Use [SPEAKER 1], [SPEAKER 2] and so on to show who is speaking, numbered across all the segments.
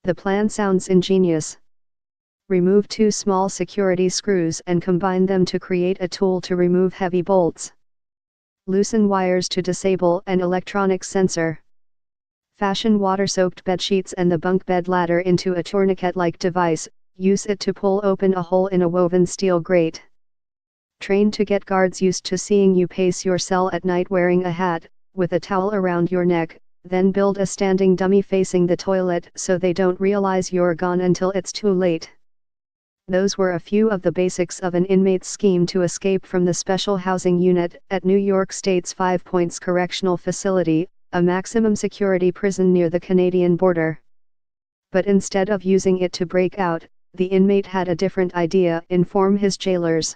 [SPEAKER 1] The plan sounds ingenious. Remove 2 small security screws and combine them to create a tool to remove heavy bolts. Loosen wires to disable an electronic sensor. Fashion water-soaked bedsheets and the bunk bed ladder into a tourniquet-like device, use it to pull open a hole in a woven steel grate. Train to get guards used to seeing you pace your cell at night wearing a hat, with a towel around your neck, then build a standing dummy facing the toilet so they don't realize you're gone until it's too late. Those were a few of the basics of an inmate's scheme to escape from the Special Housing Unit at New York State's 5 Points Correctional Facility, a maximum security prison near the Canadian border. But instead of using it to break out, the inmate had a different idea, inform his jailers.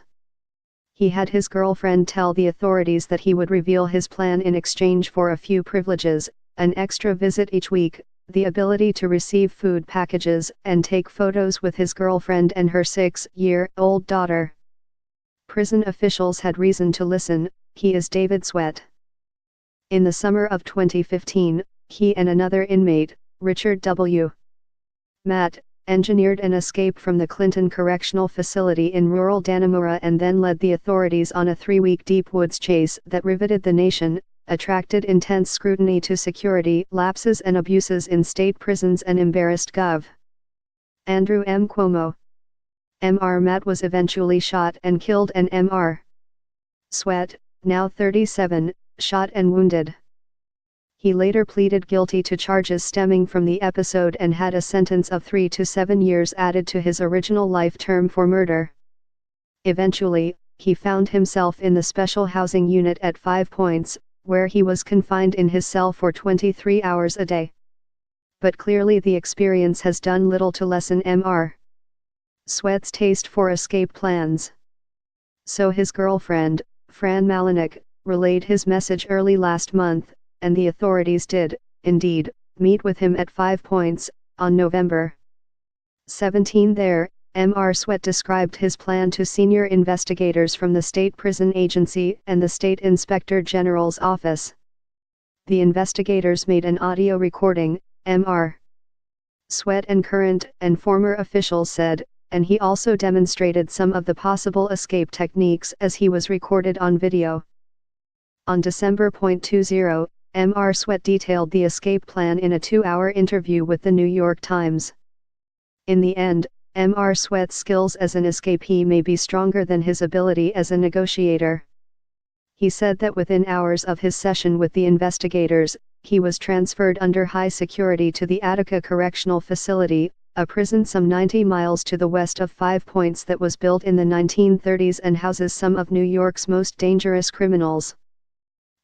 [SPEAKER 1] He had his girlfriend tell the authorities that he would reveal his plan in exchange for a few privileges, an extra visit each week, the ability to receive food packages and take photos with his girlfriend and her 6-year-old daughter. Prison officials had reason to listen. He is David Sweat. In the summer of 2015, he and another inmate, Richard W. Matt, engineered an escape from the Clinton Correctional Facility in rural Dannemora and then led the authorities on a 3-week deep woods chase that riveted the nation, attracted intense scrutiny to security lapses and abuses in state prisons and embarrassed Gov. Andrew M. Cuomo. Mr. Matt was eventually shot and killed, and Mr. Sweat, now 37, shot and wounded. He later pleaded guilty to charges stemming from the episode and had a sentence of 3 to 7 years added to his original life term for murder. Eventually, he found himself in the Special Housing Unit at 5 Points, where he was confined in his cell for 23 hours a day. But clearly the experience has done little to lessen Mr. Sweat's taste for escape plans. So his girlfriend, Fran Malinek, relayed his message early last month, and the authorities did, indeed, meet with him at 5 Points, on November 17. There, Mr. Sweat described his plan to senior investigators from the State Prison Agency and the State Inspector General's office. The investigators made an audio recording, Mr. Sweat and current and former officials said, and he also demonstrated some of the possible escape techniques as he was recorded on video. On December 20, Mr. Sweat detailed the escape plan in a 2-hour interview with the New York Times. In the end, Mr. Sweat's skills as an escapee may be stronger than his ability as a negotiator. He said that within hours of his session with the investigators, he was transferred under high security to the Attica Correctional Facility, a prison some 90 miles to the west of 5 Points that was built in the 1930s and houses some of New York's most dangerous criminals.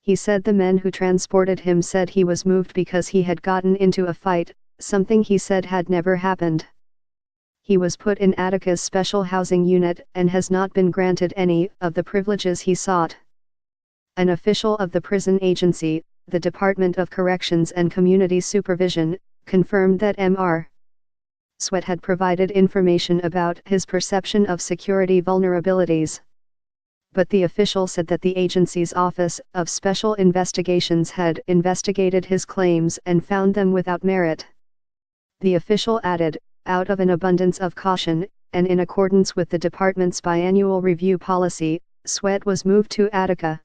[SPEAKER 1] He said the men who transported him said he was moved because he had gotten into a fight, something he said had never happened. He was put in Attica's Special Housing Unit and has not been granted any of the privileges he sought. An official of the prison agency, the Department of Corrections and Community Supervision, confirmed that Mr. Sweat had provided information about his perception of security vulnerabilities. But the official said that the agency's Office of Special Investigations had investigated his claims and found them without merit. The official added, out of an abundance of caution, and in accordance with the department's biannual review policy, Sweat was moved to Attica.